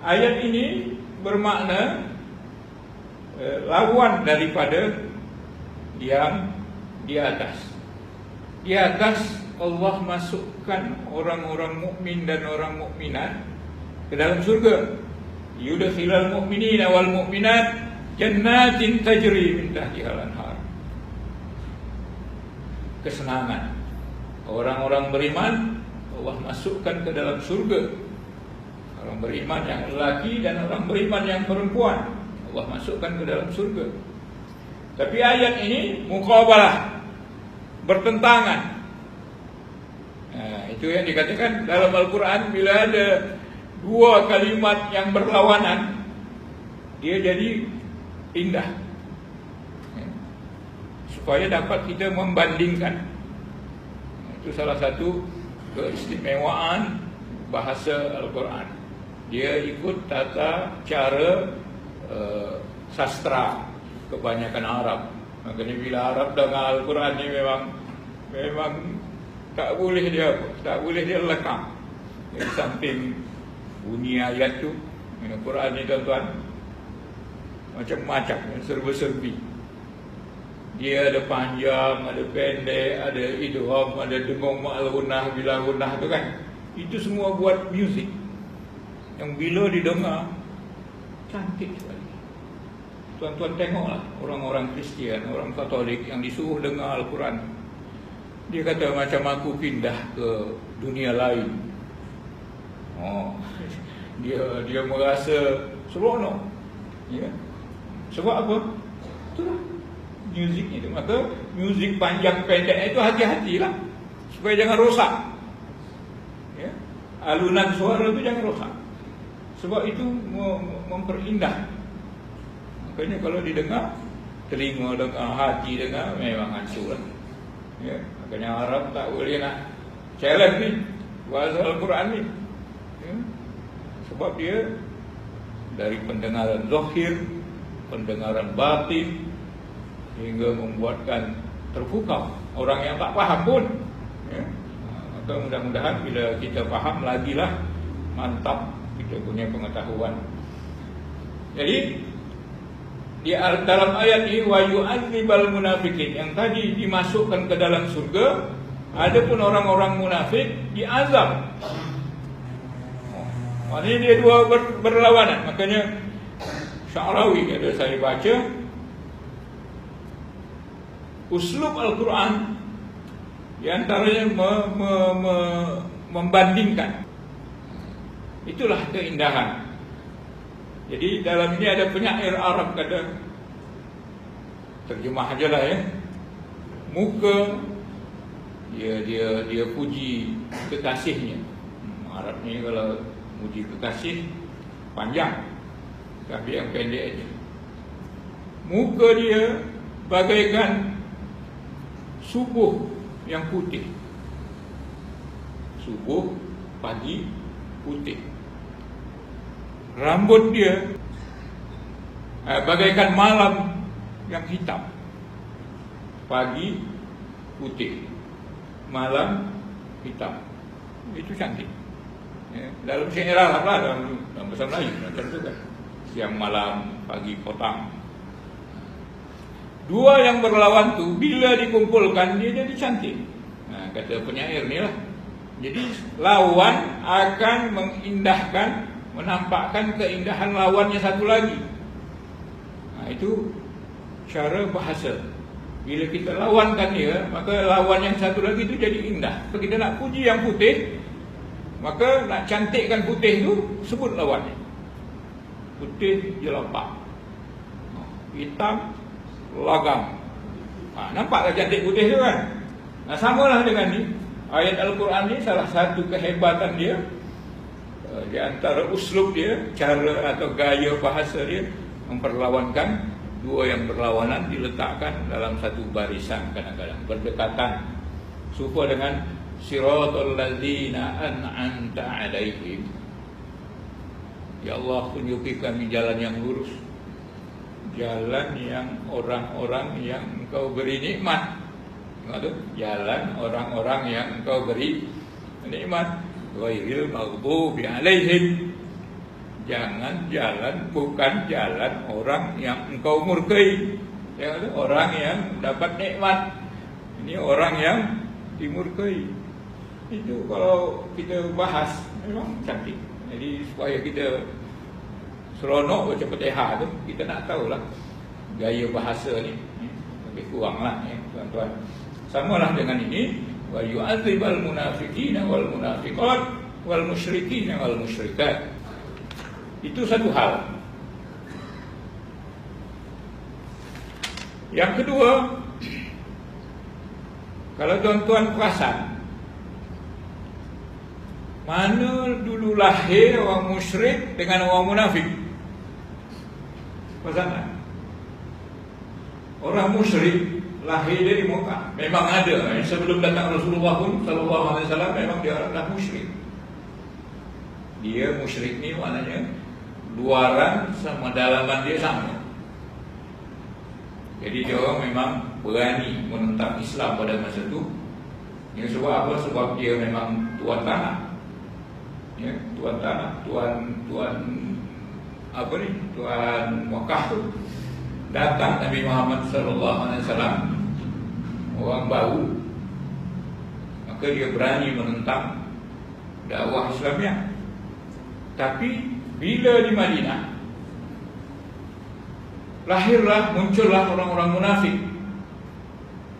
ayat ini bermakna lawan daripada yang di atas. Di atas Allah masukkan orang-orang mukmin dan orang mukminat ke dalam surga. Yudkhilul mu'minina wal mu'minat jannatin tajri min tahtihal anhar. Kesenangan orang-orang beriman Allah masukkan ke dalam surga. Orang beriman yang lelaki dan orang beriman yang perempuan Allah masukkan ke dalam surga. Tapi ayat ini muqabalah, bertentangan. Nah, itu yang dikatakan dalam Al-Quran, bila ada dua kalimat yang berlawanan, dia jadi indah, supaya dapat kita membandingkan. Itu salah satu keistimewaan bahasa Al-Quran. Dia ikut tata cara sastra kebanyakan Arab. Makanya bila Arab dengar Al-Quran ni memang tak boleh dia lekang. Di samping bunyi ayat tu, Al-Quran ni tuan-tuan macam-macam, serba-serbi. Dia ada panjang, ada pendek, ada idgham, ada dengung ma'al gunnah, bila gunnah tu kan. Itu semua buat muzik yang bila didengar cantik sekali. Tuan-tuan tengoklah orang-orang Kristian, orang Katolik yang disuruh dengar Al-Quran. Dia kata macam aku pindah ke dunia lain. Dia merasa seronok. Ya. Sebab apa? Itulah muzik itu. Maka muzik panjang pendek itu hati-hatilah supaya jangan rosak. Ya. Alunan suara itu jangan rosak. Sebab itu memperindah. Makanya kalau didengar, telinga dengar, hati dengar, memang hancur lah. Ya. Makanya Arab tak boleh nak challenge ni bahasa Al-Quran ni. Ya. Sebab dia dari pendengaran zahir, pendengaran batin, hingga membuatkan terpukau orang yang tak faham pun. Ya. Maka mudah-mudahan bila kita faham lagilah mantap kita punya pengetahuan. Jadi di dalam ayat ini wa yu'adzibal munafiqin, yang tadi dimasukkan ke dalam surga, adapun orang-orang munafik diazab. Ini dia dua berlawanan. Makanya Sya'rawi ada saya baca, uslub Al-Quran di antaranya membandingkan. Itulah keindahan. Jadi dalam ini ada penyair Arab kata, terjemah aja lah ya. Muka dia puji kekasihnya. Arab ni kalau puji kekasih panjang, tapi yang pendek aja. Muka dia bagaikan subuh yang putih. Subuh pagi putih. Rambut dia bagaikan malam yang hitam. Pagi putih, malam hitam. Itu cantik. Ya, dalam syair Arab lah, dalam bahasa Melayu macam tu kan. Siang malam, pagi petang. Dua yang berlawan tu bila dikumpulkan dia jadi cantik. Nah, kata penyair ni lah. Jadi lawan akan mengindahkan, menampakkan keindahan lawannya satu lagi. Nah, itu cara bahasa. Bila kita lawankan dia, maka lawan yang satu lagi itu jadi indah. Kalau kita nak puji yang putih, maka nak cantikkan putih itu sebut lawannya. Putih jelapak, hitam lagam. Nampaklah cantik putih tu kan. Nah, samalah dengan ni. Ayat Al-Quran ni salah satu kehebatan dia, di antara uslub dia, cara atau gaya bahasa dia, memperlawankan dua yang berlawanan diletakkan dalam satu barisan, kadang-kadang berdekatan, serupa dengan siratal ladzina an'amta 'alaihim. Ya Allah, tunjuki kami jalan yang lurus, jalan yang orang-orang yang Engkau beri nikmat. Jalan orang-orang yang Engkau beri nikmat. Ghairil maghdubi 'alaihim, jangan bukan jalan orang yang engkau murkai. Yang orang yang dapat nikmat. Ini orang yang dimurkai. Itu kalau kita bahas memang cantik. Jadi supaya kita seronok baca Fatihah tu, kita nak tahulah gaya bahasa ni. Lebih kuranglah tuan-tuan. Samalah dengan ini, wa yu'adzibal munafiqina wal munafiqat wal musyrikina wal musyrikat. Itu satu hal. Yang kedua, kalau tuan-tuan perasan, mana dulu lahir orang musyrik dengan orang munafik? Perasan tak? Orang musyrik lahir dari Mekah. Memang ada. Sebelum datang Rasulullah pun sallallahu alaihi wasallam memang dia adalah musyrik. Dia musyrik ni maknanya luaran sama dalaman dia sama. Jadi dia orang memang berani menentang Islam pada masa itu. Yang sebab apa? Sebab dia memang tuan tanah. Ya, tuan tanah, tuan apa ni? Tuan Mekah tu. Datang Nabi Muhammad sallallahu alaihi wasallam, orang baru. Maka dia berani menentang dakwah Islamnya. Tapi bila di Madinah, lahirlah, muncullah orang-orang munafik.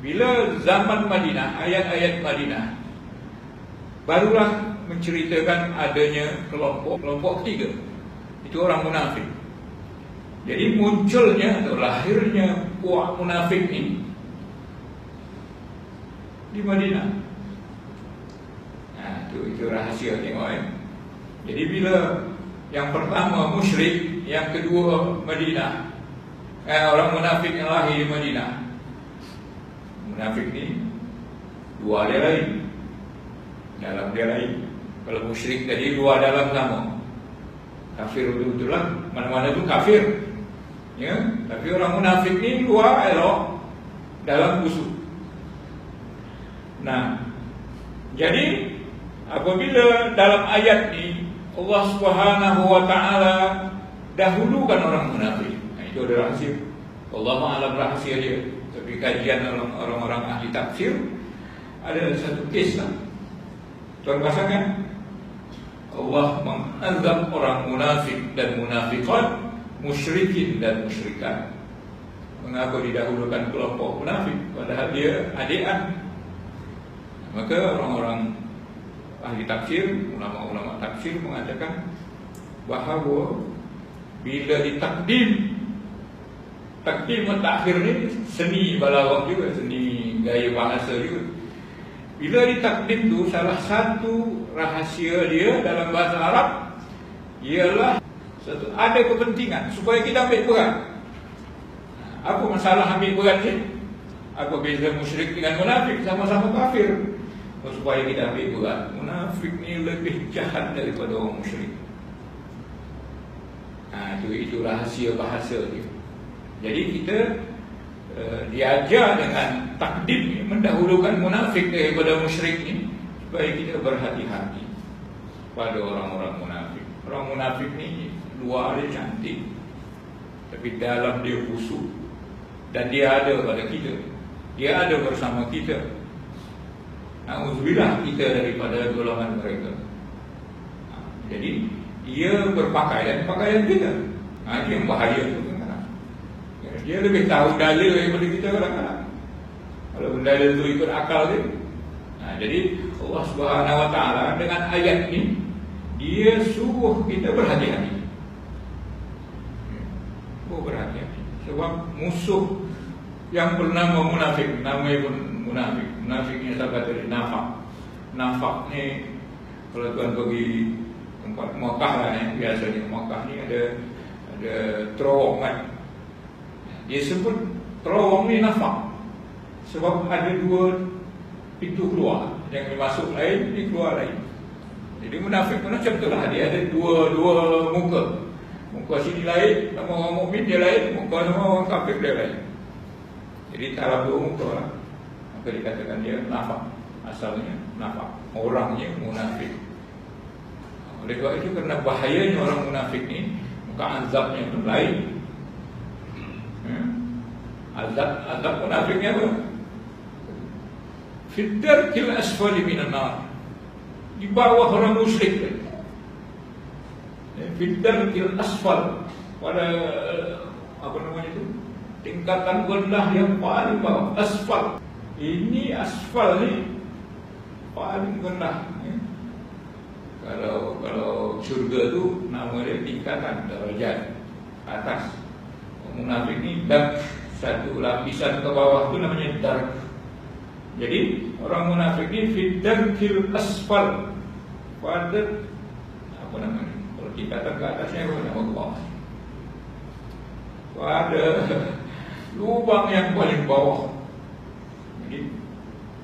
Bila zaman Madinah, ayat-ayat Madinah, barulah menceritakan adanya kelompok ketiga. Itu orang munafik. Jadi munculnya atau lahirnya puak munafik ini di Madinah. Nah, itu rahasia tengok ya. Jadi bila yang pertama musyrik, yang kedua Madinah, orang munafik yang lahir di Madinah. Munafik ni dua dia lain, dalam dia lain. Kalau musyrik tadi dua dalam sama. Kafir betul-betullah, mana-mana tu kafir. Ya, tapi orang munafik ni luar elok, dalam busuk. Nah, jadi apabila dalam ayat ni Allah Subhanahu wa taala dahulukan orang munafik. Nah, itu ada rahasia. Allahu a'lam rahasia dia. Tapi kajian orang-orang ahli tafsir ada satu kes lah. Tuan rasakan Allah mengazab orang munafik dan munafiqat, musyrikin dan musyrikat. Mengapa didahulukan kelompok munafik padahal dia adian? Maka orang-orang ahli tafsir, ulama-ulama tafsir mengatakan bahawa bila ditakdim, takdim dan takhir ni seni balaghah juga, seni gaya bahasa juga. Bila ditakdim tu, salah satu rahasia dia dalam bahasa Arab ialah ada kepentingan supaya kita ambil berat. Apa masalah ambil berat ni? Apa beza musyrik dengan munafik? Sama-sama kafir. Supaya kita ambil berat. Munafik ni lebih jahat daripada orang musyrik. Itu rahasia bahasa dia. Jadi kita diajar dengan takdim ni, mendahulukan munafik daripada musyrik ni, supaya kita berhati-hati pada orang-orang munafik. Orang munafik ni luar dia cantik, tapi dalam dia busuk. Dan dia ada pada kita, dia ada bersama kita. Na'udzubillah kita daripada golongan mereka. Jadi dia berpakaian kita. Itu yang bahaya tu. Dia lebih tahu dalil daripada kita kadang-kadang. Kalau dalil itu ikut akal dia. Jadi Allah Subhanahu wa taala dengan ayat ini dia suruh kita berhati-hati. Berhati-hati. Sebab musuh yang bernama munafik, namanya pun munafik. Munafik ni saya kata nafak. Nafak ni kalau tuan pergi tempat Mekah lah, biasanya Mekah ni ada terowongan. Dia sebut terowong ni nafak sebab ada dua pintu keluar, yang masuk lain, ni keluar lain. Jadi munafik pun macam tu lah, dia ada dua muka. Muka sini lain, nama orang mukmin dia lain, muka nama orang kafir dia lain. Jadi dalam dua muka lah. Maka dikatakan dia nafak. Asalnya nafak, orangnya munafik. Oleh sebab itu, karena bahayanya orang munafik ni, maka azabnya pun lain. Azab munafiknya apa? Fidarkil asfali minan nar, di bawah orang musyrik. Fidarkil asfal, pada apa namanya itu, tingkatan rendah yang paling bawah, asfal. Ini asfal ni paling rendah. Kalau surga tu nama dia tingkatan darajat atas. Munafik ni dark, satu lapisan ke bawah tu namanya dark. Jadi orang munafik ni fidarkil asfal, pada apa namanya, kalau tingkatan ke atasnya apa nama bawah, pada lubang yang paling bawah. Jadi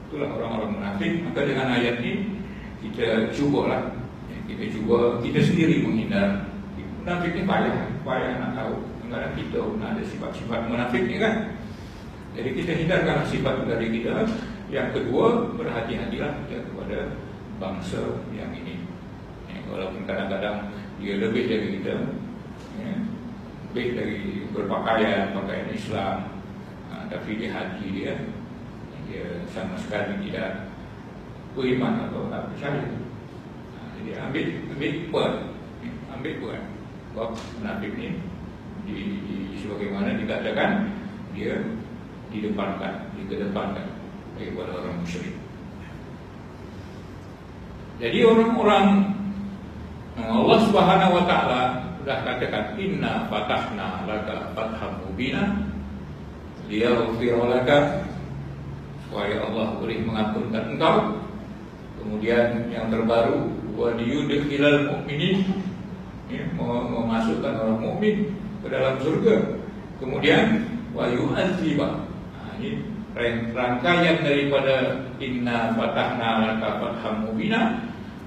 itulah orang-orang munafik. Maka dengan ayat ini kita cubalah, kita sendiri menghindar. Munafik ni payah nak tahu. Kadang kita pun ada sifat-sifat munafik ni kan. Jadi kita hindarkan sifat dari kita. Yang kedua, berhati-hatilah kita kepada bangsa yang ini. Walaupun kadang-kadang dia lebih dari kita, lebih dari berpakaian, pakaian Islam, tapi di hati dia sama sekali tidak beriman atau tak percaya. Jadi ambil buat sebab munafik ni sebagaimana dikatakan, dia dikedepankan daripada orang musyrik. Jadi orang-orang Allah Subhanahu wa taala sudah katakan, inna fatahna laka fatham mubina liyaghfira laka, supaya Allah boleh mengampunkan engkau. Kemudian yang terbaru, wa liyudkhilal mu'minin, memasukkan orang mukmin ke dalam surga. Kemudian wa yu'adziba, ini rangkaian daripada inna fatahna laka fatham mubina.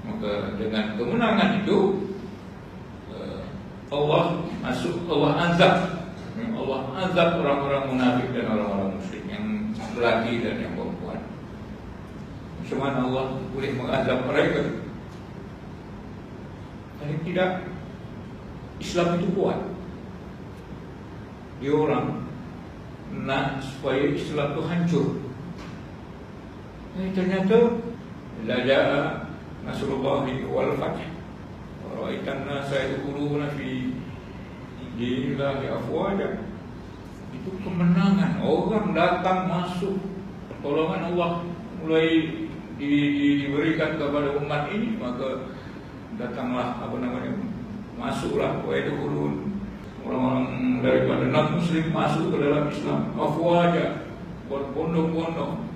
Maka dengan kemenangan itu Allah azab orang-orang munafik dan orang-orang musyrik, yang lelaki dan yang perempuan. Macam mana Allah boleh mengazab mereka? Paling tidak Islam itu kuat. Dia orang nak supaya Islam itu hancur. Ternyata la jaa nasrullahi wal fath, wa ra'aitan nasa yadkhuluna fi dinillahi afwaja. Itu kemenangan, orang datang masuk, pertolongan Allah mulai diberikan kepada umat ini. Maka datanglah masuklah wa yadkhulun, orang-orang daripada non-muslim masuk ke dalam Islam afwaja, berbondong-bondong.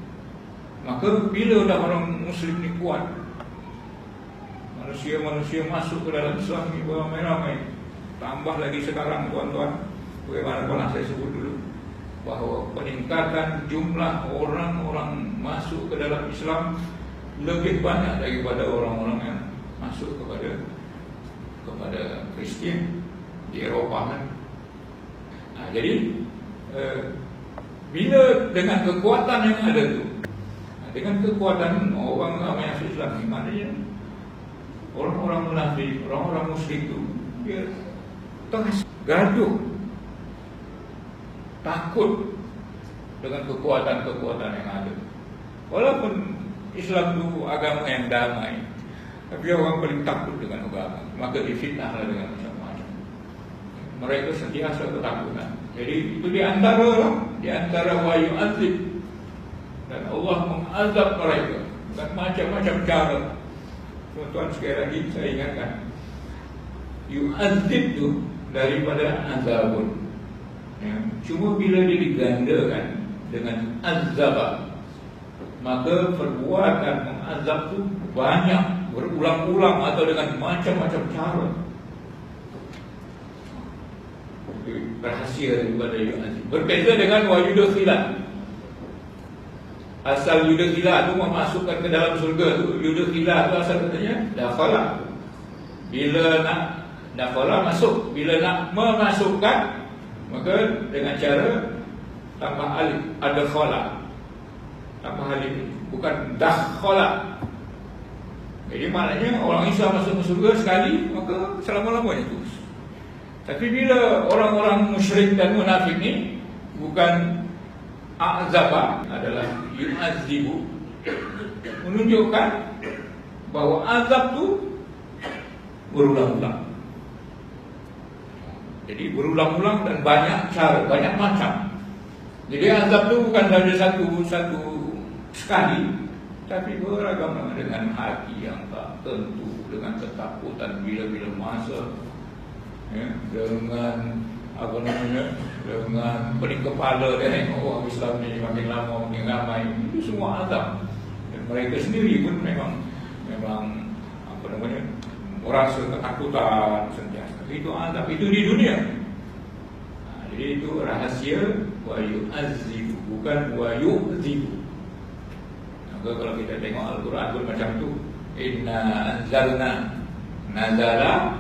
Maka bila dah orang muslim ni kuat, manusia masuk ke dalam Islam ni beramai-ramai. Tambah lagi sekarang tuan-tuan, bagaimana pernah saya sebut dulu, bahawa peningkatan jumlah orang-orang masuk ke dalam Islam lebih banyak daripada orang-orang yang masuk kepada Kristian di Eropah kan. Jadi bila dengan kekuatan yang ada tu, dengan kekuatan orang ramai masuk Islam ni, maknanya orang-orang munafik, orang-orang musyrik tu, dia gaduh, takut dengan kekuatan-kekuatan yang ada. Walaupun Islam tu agama yang damai, tapi orang paling takut dengan agama, maka difitnahlah dengan macam-macam. Mereka sentiasa ketakutan. Jadi itu di antara wa yu'adzib, dan Allah mengazab mereka dengan macam-macam cara. Tuan-tuan sekali lagi saya ingatkan, yu'adzib itu daripada azabun. Cuma bila dia digandakan dengan azab, maka perbuatan mengazab itu banyak, berulang-ulang atau dengan macam-macam cara. Rahasia daripada yu'adzib berbeza dengan wa yudkhilan. Asal yudkhilan itu memasukkan ke dalam surga tu. Yudkhilan itu asal katanya dakhala. Bila nak dakhala masuk, bila nak memasukkan, maka dengan cara tambah alif, adkhala. Tambah alif, bukan dakhala. Jadi maknanya orang Islam masuk surga sekali, maka selama-lamanya terus. Tapi bila orang-orang musyrik dan munafik ni bukan azaba, adalah yu'adzibu, menunjukkan bahawa azab tu berulang-ulang. Jadi berulang-ulang dan banyak cara, banyak macam. Jadi azab tu bukan saja satu sekali, tapi beragam dengan hati yang tak tentu, dengan ketakutan bila-bila masa, ya, dengan apa namanya, dengan pening kepala dia tengok orang Islam ni makin lama makin ramai, itu semua azab. Dan mereka sendiri pun memang apa namanya, merasa ketakutan sentiasa. Itu azab, itu di dunia. Jadi itu rahasia wa yu'adzibu, bukan wa yu'dzibu. Maka kalau kita tengok Al-Quran pun macam tu, inna anzalna, nazala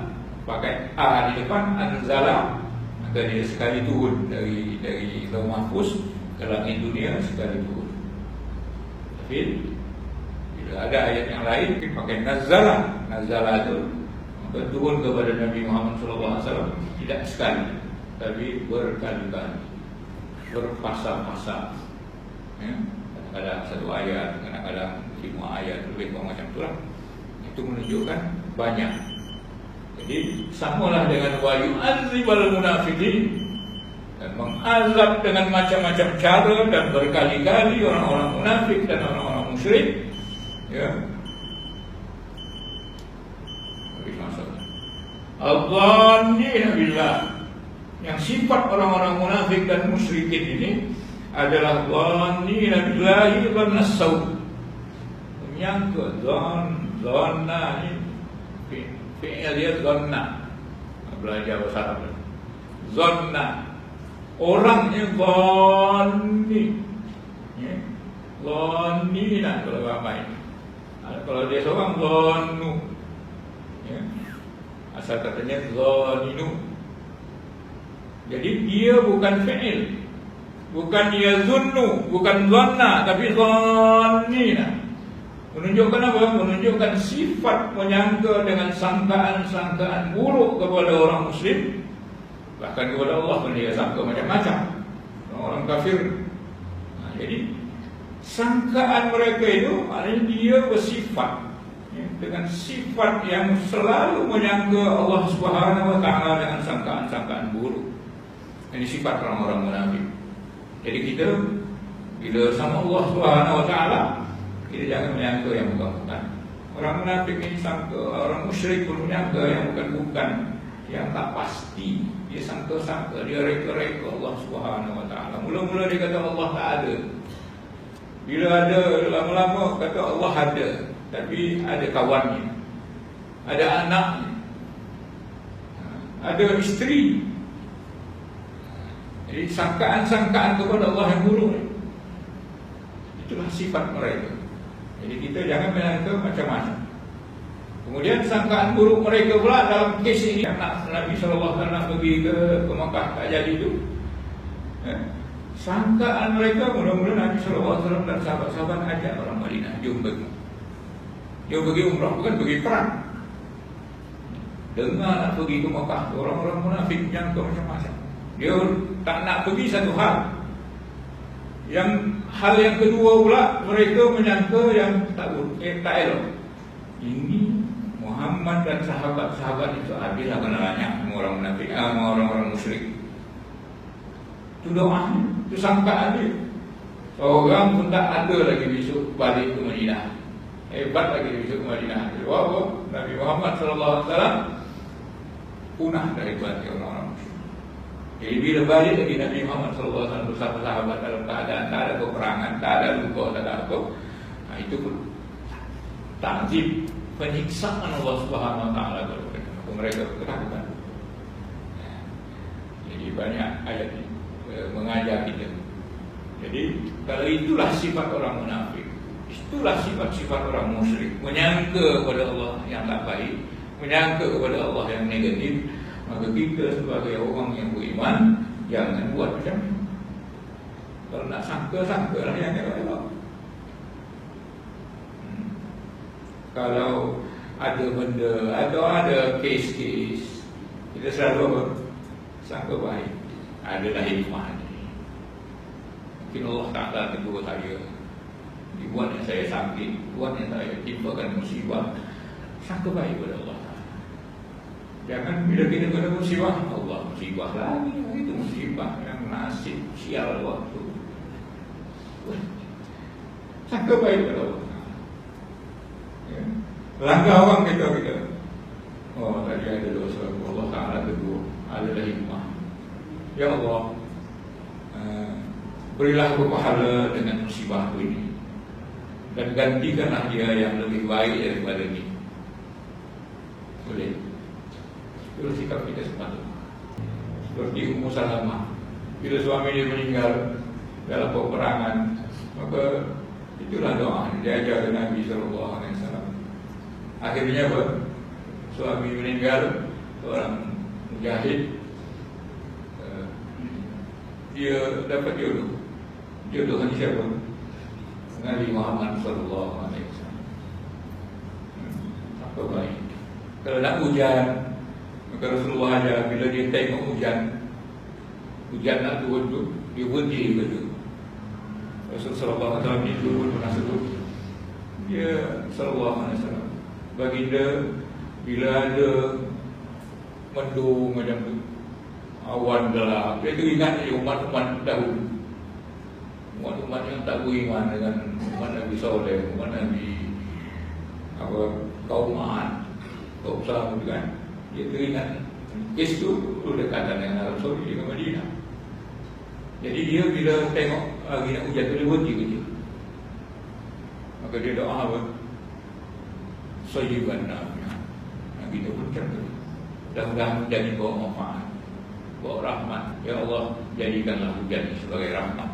pakai a di depan, anzala, maka dia sekali turun dari Lauh Mahfuz ke langit dunia, sekali turun. Tapi bila ada ayat yang lain pakai nazala, nazala itu maka turun kepada Nabi Muhammad SAW tidak sekali, tapi berkali-kali, berpasang-pasang, ya? Kadang-kadang satu ayat, kadang-kadang 5 ayat, lebih kurang macam itulah. Itu menunjukkan banyak. Jadi samalah dengan wa yu'adzibal munafiqin, dan mengazab dengan macam-macam cara dan berkali-kali orang-orang munafik dan orang-orang musyrik, ya. Lebih masalah al-dhannina billah, yang sifat orang-orang munafik dan musyrikin ini adalah dhannina billahi dhanna saw, menyangka dhanna ini fi'il dia dhanna, belajar bahasa Arab. Dhanna, orangnya dhanni, ya. Dhannina kalau ramai. Kalau dia seorang dhannu, ya. Asal katanya dhanninu. Jadi dia bukan fi'il, bukan yazunnu, bukan dhanna, tapi dhannina. Menunjukkan apa? Menunjukkan sifat menyangka dengan sangkaan-sangkaan buruk kepada orang muslim. Bahkan kepada Allah pun dia sangka macam-macam, orang kafir. Jadi sangkaan mereka itu maknanya dia bersifat, ya, dengan sifat yang selalu menyangka Allah Subhanahu wa taala dengan sangkaan-sangkaan buruk. Ini sifat orang-orang munafik. Jadi kita bila sama Allah Subhanahu wa taala, kita jangan menyangka yang bukan-bukan. Orang munafik ini sangka, orang musyrik pun menyangka yang bukan-bukan, yang tak pasti. Dia sangka-sangka, dia reka-reka Allah Subhanahu wa taala. Mula-mula dia kata Allah tak ada. Bila ada, lama-lama kata Allah ada, tapi ada kawannya, ada anaknya, ada isteri. Jadi sangkaan-sangkaan kepada Allah yang buruk, itulah sifat mereka. Jadi kita jangan menyangka macam-macam. Kemudian sangkaan buruk mereka pula dalam kes ini, anak Nabi SAW pergi ke Makkah tak jadi itu, ya. Sangkaan mereka mula-mula Nabi SAW dan sahabat-sahabat ajak orang Madinah, jom pergi umrah, bukan pergi perang. Dengar nak pergi ke Makkah, orang-orang munafik menyangka macam-macam. Dia tak nak pergi satu hal. Hal yang kedua pula, mereka menyangka yang tak elok. Ini Muhammad dan sahabat-sahabat itu habislah kenalannya sama orang munafik, sama orang-orang musyrik. Itu doa, itu sangkaan dia. Seorang pun tak ada lagi besok balik ke Madinah. Hebat lagi besok ke Madinah. Wah, Nabi Muhammad SAW punah daripada orang-orang musyrik. Jadi bila balik lagi Nabi Muhammad SAW bersama sahabat dalam keadaan tak ada peperangan, tak ada luka, tak ada apa, nah, itu pun takzib, penyiksaan Allah Subhanahu wa taala kepada mereka ketakutan. Jadi banyak ayat ini mengajar kita. Jadi kalau itulah sifat orang munafik, itulah sifat-sifat orang musyrik, menyangka kepada Allah yang tak baik, menyangka kepada Allah yang negatif. Maka kita sebagai orang yang beriman jangan buat macam ni. Kalau nak sangka-sangka lah yang elok-elok. Kalau ada benda atau ada kes-kes, kita selalu apa? Sangka baik. Adalah hikmah ini. Mungkin Allah Ta'ala tegur saya, dibuat yang saya sakit, buat yang saya timpakan musibah, sangka baik kepada Allah Ta'ala. Jangan bila kita kena musibah, Allah musibah lagi, itu musibah yang nasib sial waktu. Sangka baik kepada Allah Ta'ala. Ya. Langkah orang kita. Oh, tadi ada dosa, Allah Ta'ala tegur, adalah hikmah. Ya Allah, berilah aku pahala dengan musibahku ini, dan gantikanlah dia yang lebih baik daripada ini. Boleh? Itu sikap kita sepatutnya. Seperti Ummu Salamah, bila suami dia meninggal dalam peperangan, maka itulah doa diajar Nabi SAW. Akhirnya apa? Suami meninggal, seorang mujahid, dia dapat jodoh. Jodoh dengan siapa? Nabi Muhammad SAW. Apa baik? Kalau nak hujan, maka Rasulullah ajar bila dia tengok hujan nak turun tu, dia berhenti betul. Rasulullah SAW ni dulu pernah sebut, dia SAW baginda bila ada mendung macam tu, awan gelap, dia teringat umat-umat dahulu, umat-umat yang tak beriman dengan umat Nabi Saleh, umat Nabi kaum Ad, kaum Samud kan. Dia teringat kes tu berdekatan dengan Arab Saudi dengan Madinah. Jadi dia bila tengok lagi nak hujan tu, dia berhenti kecil. Maka dia doa apa? Sayyiban nafi'an. Kita pun cakap, mudah-mudahan jadi bawa manfaat, bawa rahmat. Ya Allah, jadikanlah hujan sebagai rahmat.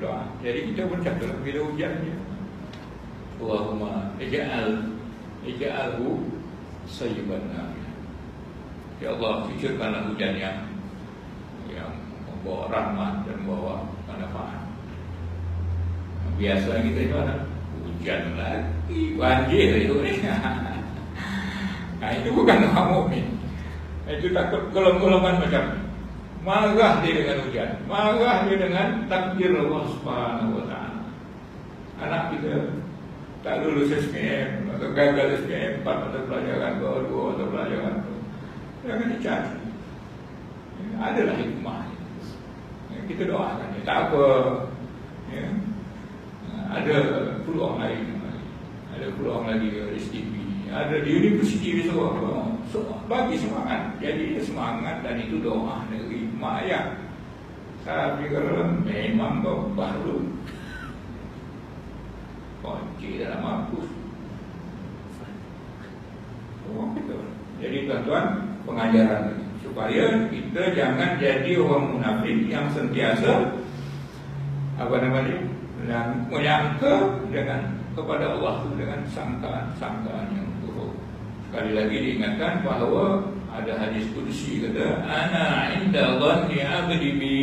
Doa. Jadi kita pun cakap bila hujan dia, Allahumma ij'alhu sayyiban nafi'an. Ya Allah, fikirkanlah hujan yang membawa rahmat dan membawa manfaat. Biasa kita itu ada hujan lagi, banjir itu. Nah, itu bukan orang mukmin. Itu takut golongan macam marah dia dengan hujan, marah dia dengan takdir Allah Subhanahu Wa Taala. Anak kita tak lulus SPM atau gagal SPM 4 mata pelajaran, 2 mata pelajaran, jangan dicaci. Adalah hikmah. Kita doakan, tak apa. Ya. Ada peluang lain, ada peluang lagi STP, ada di universiti besar. Bagi semangat, jadi semangat, dan itu doa dari hikmah. Tapi kalau memang baru kunci dalam mampus. Oh, gitu. Jadi tuan-tuan, pengajaran supaya kita jangan jadi orang munafik yang sentiasa dan menyangka dengan kepada Allah dengan sangkaan yang buruk. Sekali lagi diingatkan bahawa ada hadis qudsi kata, ana inda dhanni abdi bi,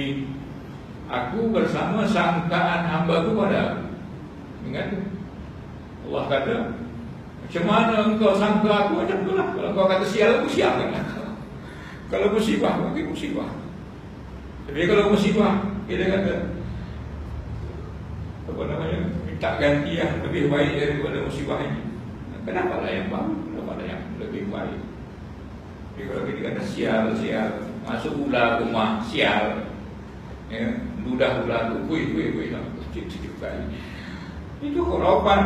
aku bersama sangkaan hamba-Ku pada aku. Ingat tu? Allah kata, macam mana engkau sangka aku, macam itulah. Kalau kau kata sial, aku sial kan. Kalau musibah, mungkin musibah. Tapi kalau musibah, kita kata minta ganti yang lebih baik daripada musibah ini. Kenapa lah yang baru? Kenapa lah yang lebih baik? Jadi kalau kita kata sial, masuk ular rumah, sial, ya, ludah ular tu, kui, itu korban.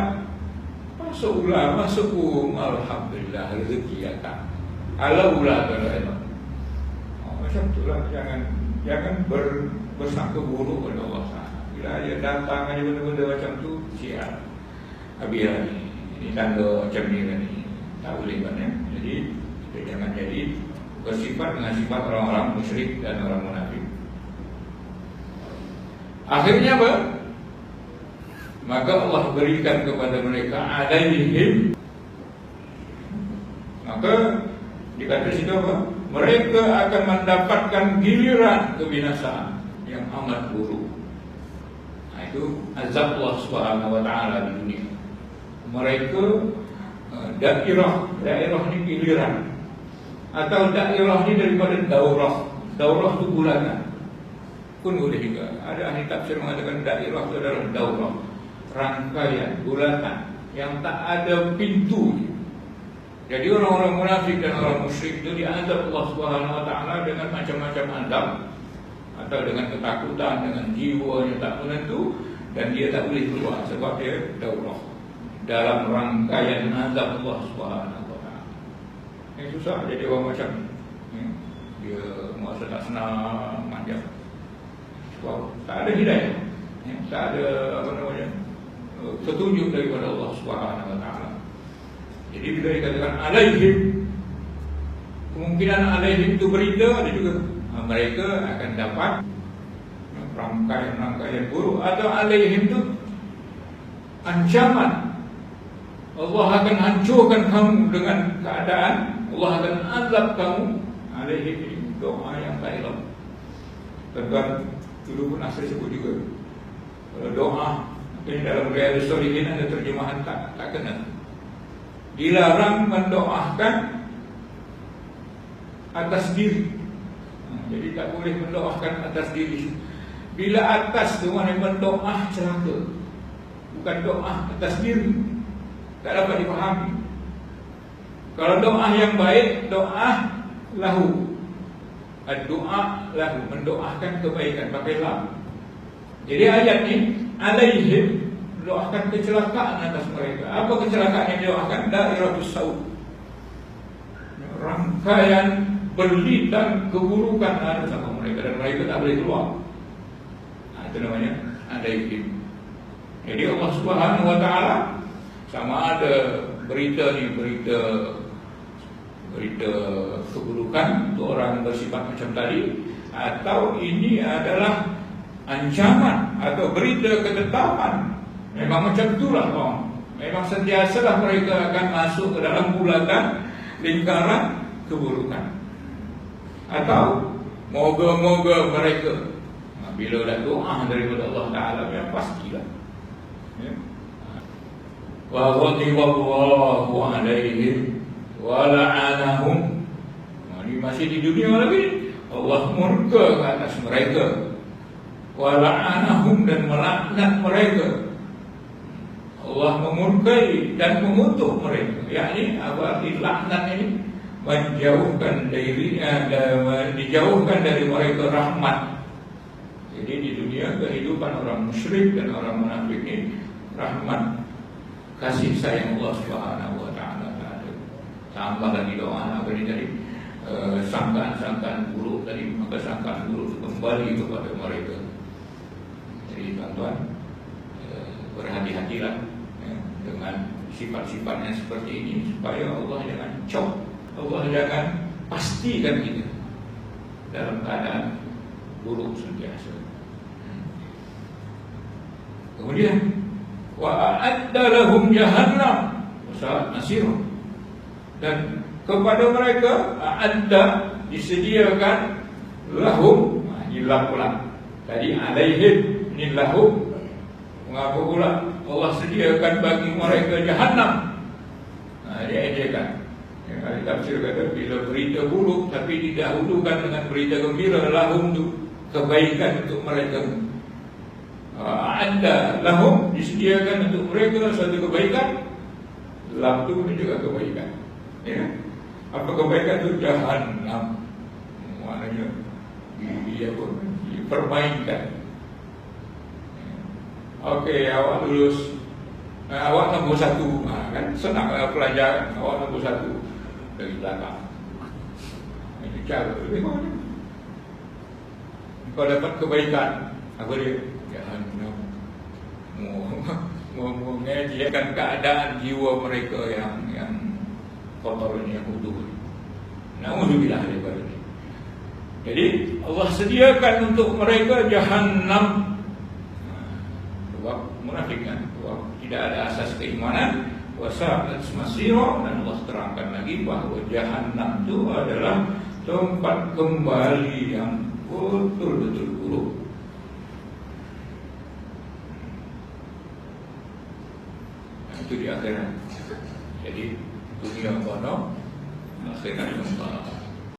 Masuk ular, masuk alhamdulillah, rezeki datang. Ala ular kalau macam itulah, jangan bersangka buruk pada Allah Taala. Bila dia datang aja benda-benda macam tu, sial. Habis ini tanda macam ni kan, tak boleh kan ya. Jadi kita jangan jadi bersifat dengan sifat orang-orang musyrik dan orang munafik. Akhirnya apa? Maka Allah berikan kepada mereka alaihim. Maka dikata situ apa? Mereka akan mendapatkan giliran kebinasaan yang amat buruk. Nah, itu azab Allah Subhanahu Wa Taala di dunia. mereka daerah ni giliran, atau daerah ni daripada daurah itu bulanan pun boleh juga. Ada ahli tafsir mengatakan daerah itu adalah daurah, rangkaian bulatan yang tak ada pintu. Jadi orang-orang munafik dan orang musyrik itu diazab Allah Subhanahu wa taala dengan macam-macam azab, atau dengan ketakutan, dengan jiwa yang tak menentu, dan dia tak boleh keluar sebab dia daurah dalam rangkaian azab Allah Subhanahu wa taala. Ini susah jadi orang macam ni. Dia merasa tak senang, manja. Sebab tak ada hidayah, tak ada petunjuk daripada Allah Subhanahu wa taala. Jadi bila dikatakan alaihim, kemungkinan alaihim itu berita, ada juga mereka akan dapat rangkaian buruk, atau alaihim itu ancaman. Allah akan hancurkan kamu dengan keadaan, Allah akan azab kamu. Alaihim ini doa yang tak elok. Tuan-tuan, dulu pernah saya sebut juga, doa ini dalam Riyadhus Shalihin ada terjemahan tak kena. Dilarang mendoakan atas diri. Jadi tak boleh mendoakan atas diri. Bila atas tu mana mendoa celaka, bukan doa atas diri, tak dapat dipahami. Kalau doa yang baik, doa lahu, doa lahu, mendoakan kebaikan, pakai lam. Jadi ayat ni alaihim, doakan kecelakaan atas mereka. Apa kecelakaan yang didoakan? Dairatus saud, rangkaian belitan keburukan ada sama mereka, dan mereka tak boleh keluar. Itu namanya alaihim. Jadi Allah Subhanahu wa taala sama ada berita ni, berita keburukan untuk orang bersifat macam tadi, atau ini adalah ancaman atau berita ketetapan. Memang macam itulah orang. Memang sentiasalah mereka akan masuk ke dalam bulatan lingkaran keburukan. Atau moga-moga mereka bila dah doa daripada Allah Ta'ala, yang pastilah wa ghadiballahu alaihim wa la'anahum. Ini masih di dunia lagi. Allah murka ke atas mereka, wa la'anahum, dan melaknat mereka. Allah memurkai dan mengutuk mereka. Yakni apa arti laknat ini? Menjauhkan dijauhkan dari mereka rahmat. Jadi di dunia kehidupan orang musyrik dan orang munafik ini, rahmat, kasih sayang Allah Subhanahu wa taala tak ada. Tambah lagi doa apa ini tadi, sangkaan-sangkaan buruk tadi, maka sangkaan buruk kembali kepada mereka. Jadi tuan-tuan, berhati-hatilah dengan sifat-sifatnya seperti ini, supaya Allah jangan cop, Allah jangan pastikan kita dalam keadaan buruk sentiasa. Kemudian wa a'adda lahum jahannam wa sa'at masira, dan kepada mereka a'adda, disediakan, lahum, ini lam pula tadi, alaihim, ini lahum. Mengapa pula Allah sediakan bagi mereka jahannam? Dia ejekan. Ahli tafsir kata bila berita buruk tapi didahulukan dengan berita gembira, lahum tu kebaikan untuk mereka. Anda lahum, disediakan untuk mereka suatu kebaikan. Lam tu juga kebaikan. Ya. Apa kebaikan tu? Jahannam. Maknanya dia pun dipermainkan. Okey, awak lulus, awak nombor 1, kan senang pelajaran. Awak nombor 1 dari belakang. Ini cara lebih mana? Kau dapat kebaikan, apa dia? Jangan mengejekan keadaan jiwa mereka yang kotor ini, yang utuh. Na'udzubillah daripada ini. Jadi Allah sediakan untuk mereka jahannam. Sebab munafik kan, sebab tidak ada asas keimanan. Wasa'at masira, dan Allah terangkan lagi bahawa jahannam itu adalah tempat kembali yang betul-betul buruk. itu di akhirat. Jadi dunia kono, akhirat kono.